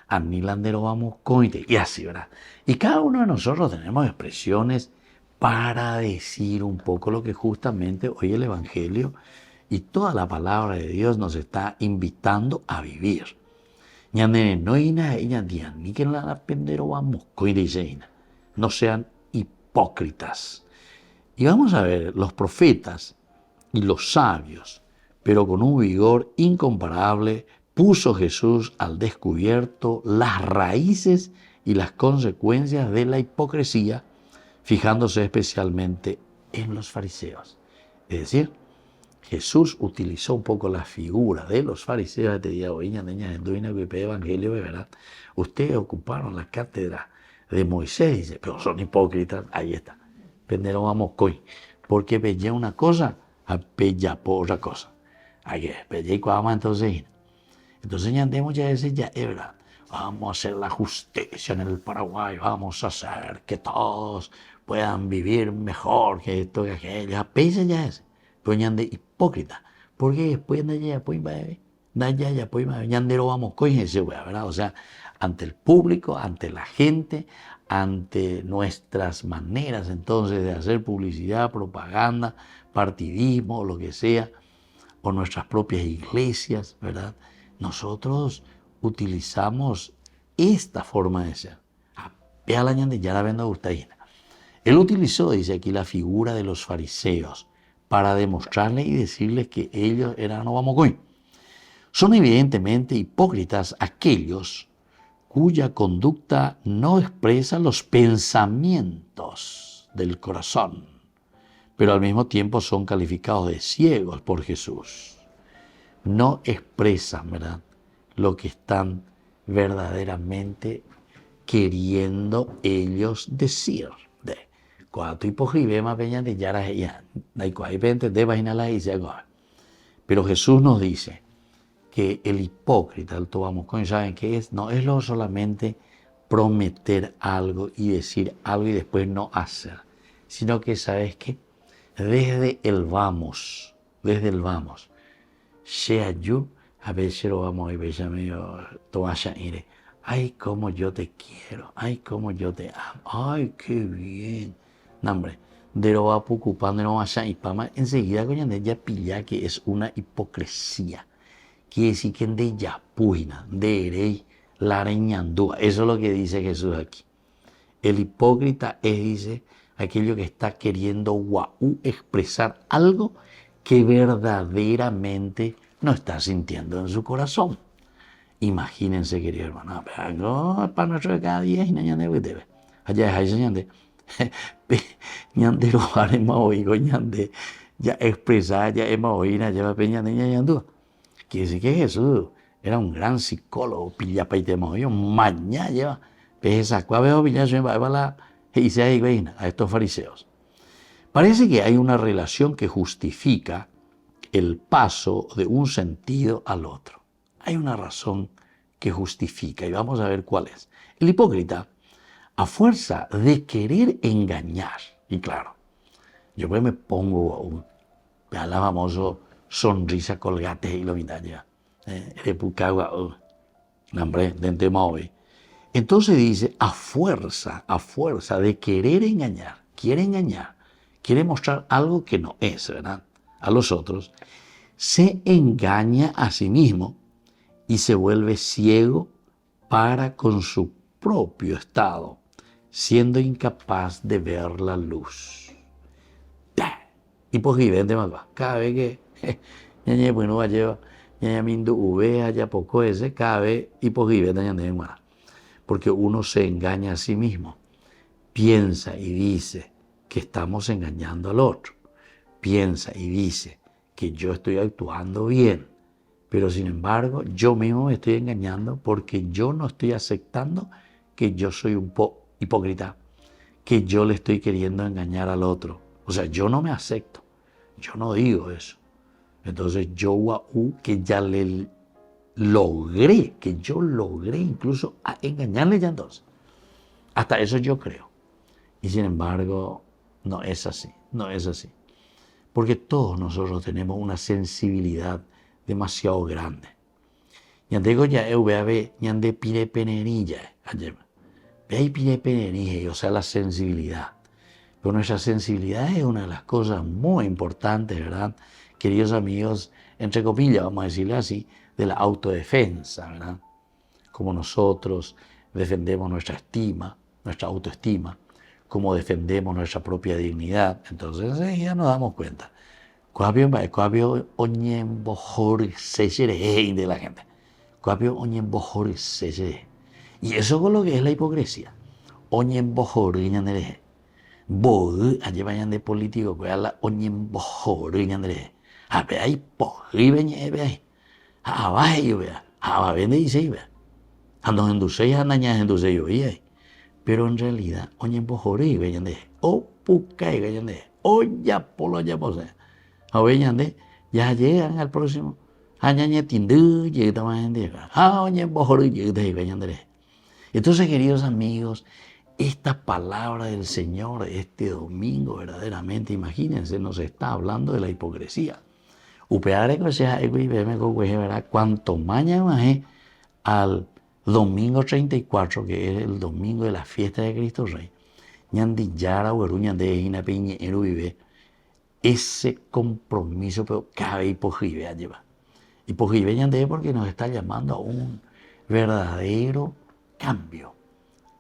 A Nilandero vamos coite, y así, ¿verdad? Y cada uno de nosotros tenemos expresiones para decir un poco lo que justamente hoy el Evangelio y toda la palabra de Dios nos está invitando a vivir. No sean hipócritas. Y vamos a ver, los profetas y los sabios, pero con un vigor incomparable, puso Jesús al descubierto las raíces y las consecuencias de la hipocresía, fijándose especialmente en los fariseos. Es decir, Jesús utilizó un poco la figura de los fariseos. Este día, evangelio, ¿verdad? Ustedes ocuparon la cátedra de Moisés, dice, pero son hipócritas. Ahí está. Pero vamos coy, porque pellé una cosa, a pella por otra cosa. Ahí pellé y cuama entonces ya andemos ya ese ya es verdad. Vamos a hacer la justicia en el Paraguay, vamos a hacer que todos puedan vivir mejor que esto, que aquello. A pella ya ese. Pues de hipócrita, porque después ñandero vamos con ese, ¿verdad? O sea, ante el público, ante la gente, ante nuestras maneras entonces de hacer publicidad, propaganda, partidismo, lo que sea, o nuestras propias iglesias, ¿verdad? Nosotros utilizamos esta forma de ser. Él utilizó, dice aquí, la figura de los fariseos para demostrarles y decirles que ellos eran Obamocoy. Son evidentemente hipócritas aquellos cuya conducta no expresa los pensamientos del corazón, pero al mismo tiempo son calificados de ciegos por Jesús. No expresan, ¿verdad?, lo que están verdaderamente queriendo ellos decir. Pero Jesús nos dice que el hipócrita, el tobamocoin, ¿saben qué es? No es lo solamente prometer algo y decir algo y después no hacer, sino que, ¿sabes qué? Desde el vamos, sea yo, a veces lo vamos y veces medio toalla ire. Ay, cómo yo te quiero, ay, cómo yo te amo, ay, qué bien. No, hombre, de lo va ocupando no vaya y pama, enseguida coño de ella pilla que es una hipocresía. Quiere decir que de ella puina, de erei, la reñandúa. Eso es lo que dice Jesús aquí. El hipócrita es, dice, aquello que está queriendo expresar algo que verdaderamente no está sintiendo en su corazón. Imagínense, querido hermano, para nuestro de cada día y no debe. Allá es ahí, ñande lo haremos oído ñande ya expresar ya hemos oído ya va peña de ñandú. Quiere decir que Jesús era un gran psicólogo, pilla paitemos oído mañana lleva pesa cuaveo pilla se va la y se ahí a estos fariseos. Parece que hay una relación que justifica el paso de un sentido al otro. Hay una razón que justifica y vamos a ver cuál es. El hipócrita, a fuerza de querer engañar, y claro, yo pues me pongo la famosa sonrisa colgate y lo mitad de Pucagua, hombre, de tema hoy. Entonces dice, a fuerza de querer engañar, quiere mostrar algo que no es, ¿verdad? a los otros, se engaña a sí mismo y se vuelve ciego para con su propio estado, siendo incapaz de ver la luz. Hipogivente más va. Cada vez que ñañe pues no va a llevar, ñaña mindu uvea ya poco ese, cada vez hipogivente ñañe más. Porque uno se engaña a sí mismo. Piensa y dice que estamos engañando al otro. Piensa y dice que yo estoy actuando bien. Pero sin embargo, yo mismo me estoy engañando porque yo no estoy aceptando que yo soy un hipócrita, que yo le estoy queriendo engañar al otro. O sea, yo no me acepto. Yo no digo eso. Entonces yo que ya le logré, que yo logré incluso a engañarle ya entonces. Hasta eso yo creo. Y sin embargo, no es así, no es así. Porque todos nosotros tenemos una sensibilidad demasiado grande. Ñandego ya ve ñande pide penerilla ayer. Ve ahí pide penerilla, o sea, la sensibilidad. Pero nuestra sensibilidad es una de las cosas muy importantes, ¿verdad? Queridos amigos, entre comillas, vamos a decirlo así, de la autodefensa, ¿verdad? Como nosotros defendemos nuestra estima, nuestra autoestima, como defendemos nuestra propia dignidad. Entonces ya nos damos cuenta. Cuabio oñembojor sesere de la gente. Cuabio oñembojor sesere. Y eso con lo que es la hipocresía. Oñembojor ñandere. Bod allí vayan de político que la oñembojor ñandere. A ver ahí pogri veñe ve ahí. A va yo vea. A va vende y se vea. Ando en dulce a naña en dulce yo ahí. Pero en realidad oñembojor y veñan de. O puca y veñan de. O ya polo ya pose. A veñan de. Ya llegan al próximo. Añañe tindu llega más en día. A oñembojor y llega y veñan de. Entonces, queridos amigos, esta palabra del Señor este domingo, verdaderamente, imagínense, nos está hablando de la hipocresía. Upeare que sea ¿verdad? Cuanto mañana al domingo 34, que es el domingo de la fiesta de Cristo Rey, ñandillara ueruña de inapeñe vive ese compromiso, pero cabe hipojibe a llevar. Hipojibe ñande porque nos está llamando a un verdadero cambio,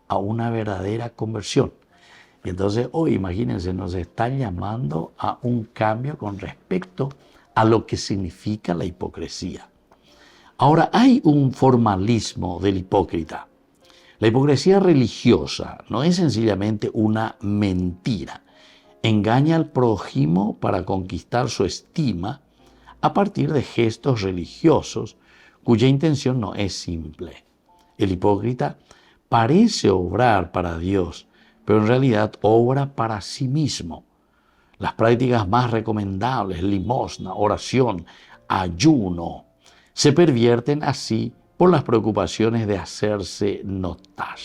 a una verdadera conversión. Y entonces hoy, imagínense, nos están llamando a un cambio con respecto a lo que significa la hipocresía. Ahora, hay un formalismo del hipócrita. La hipocresía religiosa no es sencillamente una mentira. Engaña al prójimo para conquistar su estima a partir de gestos religiosos cuya intención no es simple. El hipócrita parece obrar para Dios, pero en realidad obra para sí mismo. Las prácticas más recomendables, limosna, oración, ayuno, se pervierten así por las preocupaciones de hacerse notar.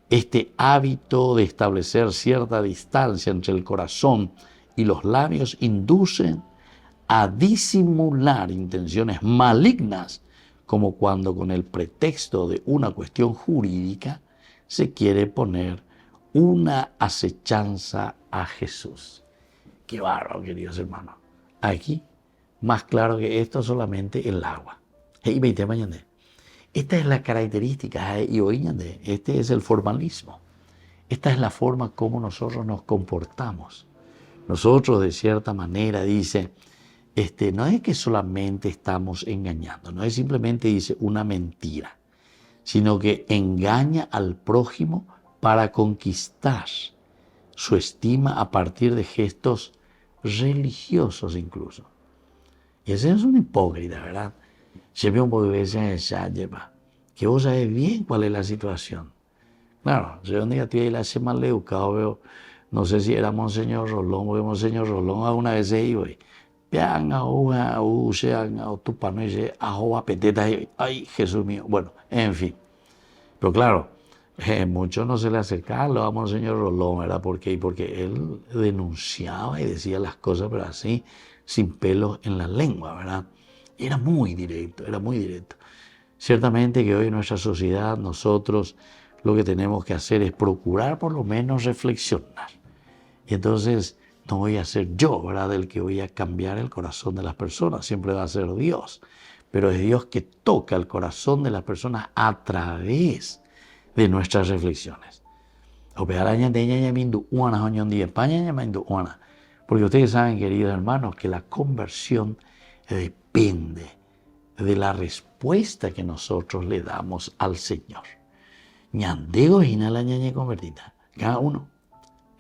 Este hábito de establecer cierta distancia entre el corazón y los labios inducen a disimular intenciones malignas, como cuando con el pretexto de una cuestión jurídica se quiere poner una acechanza a Jesús. Qué bárbaro, queridos hermanos. Aquí, más claro que esto, solamente el agua. Esta es la característica, y hoy este es el formalismo. Esta es la forma como nosotros nos comportamos. Nosotros, de cierta manera, dice, no es que solamente estamos engañando, no es simplemente, dice, una mentira, sino que engaña al prójimo para conquistar su estima a partir de gestos religiosos incluso. Y ese es un hipócrita, ¿verdad? Siempre un poco de esa lleva, que vos sabés bien cuál es la situación. Claro, yo un día tuve la semana mal educado, veo, no sé si era Monseñor Rolón, porque Monseñor Rolón alguna vez se iba y vean a tu pano y se peteta, ay, Jesús mío. Bueno, en fin. Pero claro, muchos no se le acercaban a Monseñor Rolón, ¿verdad? Porque él denunciaba y decía las cosas, pero así, sin pelos en la lengua, ¿verdad? Era muy directo, era muy directo. Ciertamente que hoy en nuestra sociedad nosotros lo que tenemos que hacer es procurar por lo menos reflexionar. Y entonces no voy a ser yo, ¿verdad?, el que voy a cambiar el corazón de las personas, siempre va a ser Dios. Pero es Dios que toca el corazón de las personas a través de nuestras reflexiones. Porque ustedes saben, queridos hermanos, que la conversión depende de la respuesta que nosotros le damos al Señor. Ñandego hina la ñaña convertida. Cada uno.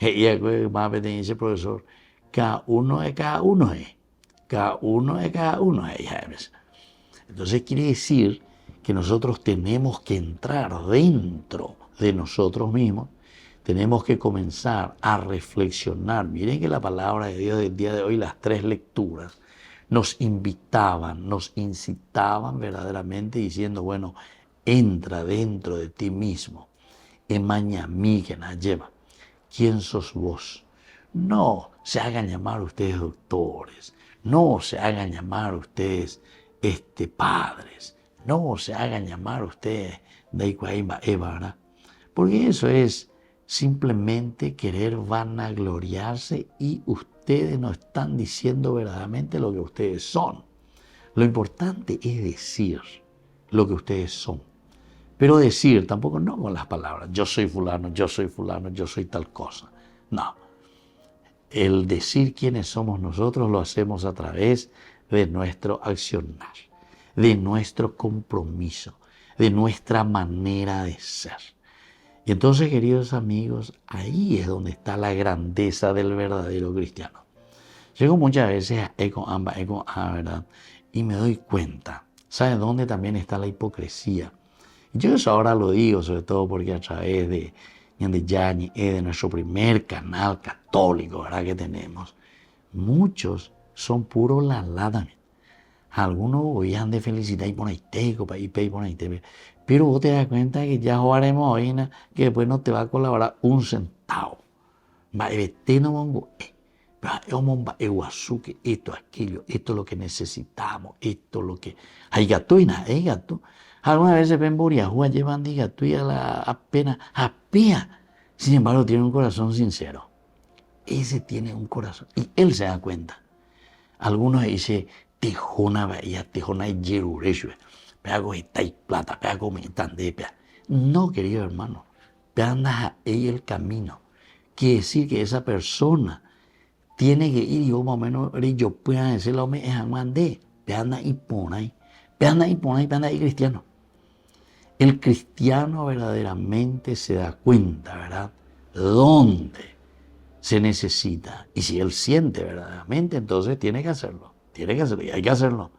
Y más veces dice el profesor, cada uno es cada uno. Cada uno es cada uno. Entonces quiere decir que nosotros tenemos que entrar dentro de nosotros mismos, tenemos que comenzar a reflexionar. Miren que la palabra de Dios del día de hoy, las 3 lecturas, nos invitaban, nos incitaban verdaderamente diciendo, bueno, entra dentro de ti mismo. Emañamí que nos lleva. ¿Quién sos vos? No se hagan llamar ustedes doctores, no se hagan llamar ustedes padres, no se hagan llamar ustedes Daikuaimba Eva, ¿verdad? Porque eso es simplemente querer vanagloriarse y ustedes no están diciendo verdaderamente lo que ustedes son. Lo importante es decir lo que ustedes son. Pero decir tampoco no con las palabras, yo soy fulano, yo soy fulano, yo soy tal cosa. No. El decir quiénes somos nosotros lo hacemos a través de nuestro accionar, de nuestro compromiso, de nuestra manera de ser. Y entonces, queridos amigos, ahí es donde está la grandeza del verdadero cristiano. Llego muchas veces a ¿verdad? Y me doy cuenta, ¿saben dónde también está la hipocresía? Y yo eso ahora lo digo, sobre todo porque a través de nuestro primer canal católico, ¿verdad?, que tenemos, muchos son puro lalada. Algunos oían de felicidad y por ahí teco, pero vos te das cuenta que ya jugaremos hoy, que después no te va a colaborar un centavo. Esto, aquello, esto es lo que necesitamos, esto es lo que... Hay gato y nada, hay gato. Algunas veces ven Boriajúa, llevan de gato y apenas apea. Sin embargo, tiene un corazón sincero. Ese tiene un corazón. Y él se da cuenta. Algunos dicen, tejona bahía, tejona y yerurecho. Peago está y plata, peago me tande. No, querido hermano. Peandas a ella el camino. Quiere decir que esa persona tiene que ir y yo más o menos, yo pueda decirlo, me es amandé. Peanda y ponay. Peanda y ponay, peanda y cristiano. El cristiano verdaderamente se da cuenta, ¿verdad?, dónde se necesita. Y si él siente verdaderamente, entonces tiene que hacerlo. Tiene que hacerlo, y hay que hacerlo.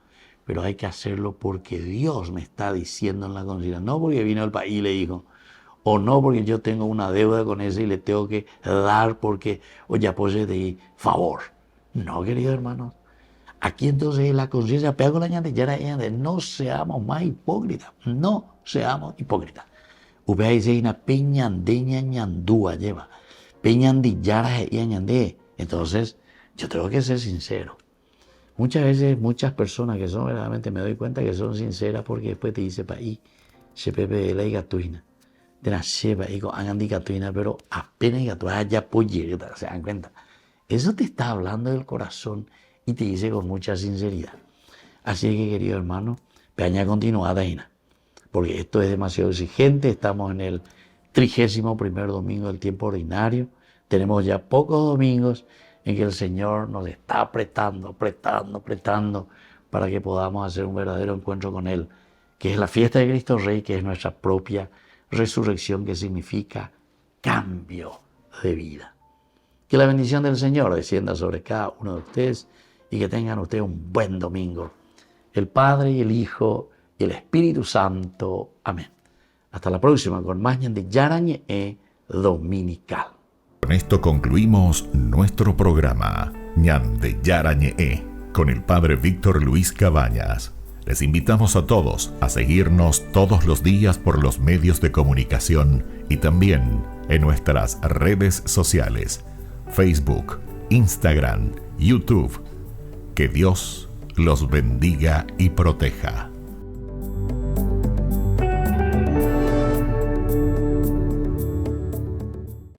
Pero hay que hacerlo porque Dios me está diciendo en la conciencia. No porque vino al país y le dijo, o no porque yo tengo una deuda con ese y le tengo que dar porque, oye, apoye de favor. No, querido hermano. Aquí entonces la conciencia pega con la ñandillara de no seamos más hipócritas. No seamos hipócritas. Upea dice una peñandeña ñandúa lleva. Peñandillara y ñandé. Entonces, yo tengo que ser sincero. Muchas veces, muchas personas que son verdaderamente, me doy cuenta que son sinceras porque después te dice paí, se pepe la gatuina. De la lleva y con gatuina, pero apenas gatuina ya pollera, se dan cuenta. Eso te está hablando del corazón y te dice con mucha sinceridad. Así que, querido hermano, peña continuada, porque esto es demasiado exigente. Estamos en el 31º domingo del tiempo ordinario. Tenemos ya pocos domingos en que el Señor nos está apretando para que podamos hacer un verdadero encuentro con Él, que es la fiesta de Cristo Rey, que es nuestra propia resurrección, que significa cambio de vida. Que la bendición del Señor descienda sobre cada uno de ustedes y que tengan ustedes un buen domingo. El Padre y el Hijo y el Espíritu Santo. Amén. Hasta la próxima con más Ñandillara Ñe'e Dominical. Con esto concluimos nuestro programa Ñandillara Ñe'e con el Padre Víctor Luis Cabañas. Les invitamos a todos a seguirnos todos los días por los medios de comunicación y también en nuestras redes sociales, Facebook, Instagram, YouTube. Que Dios los bendiga y proteja.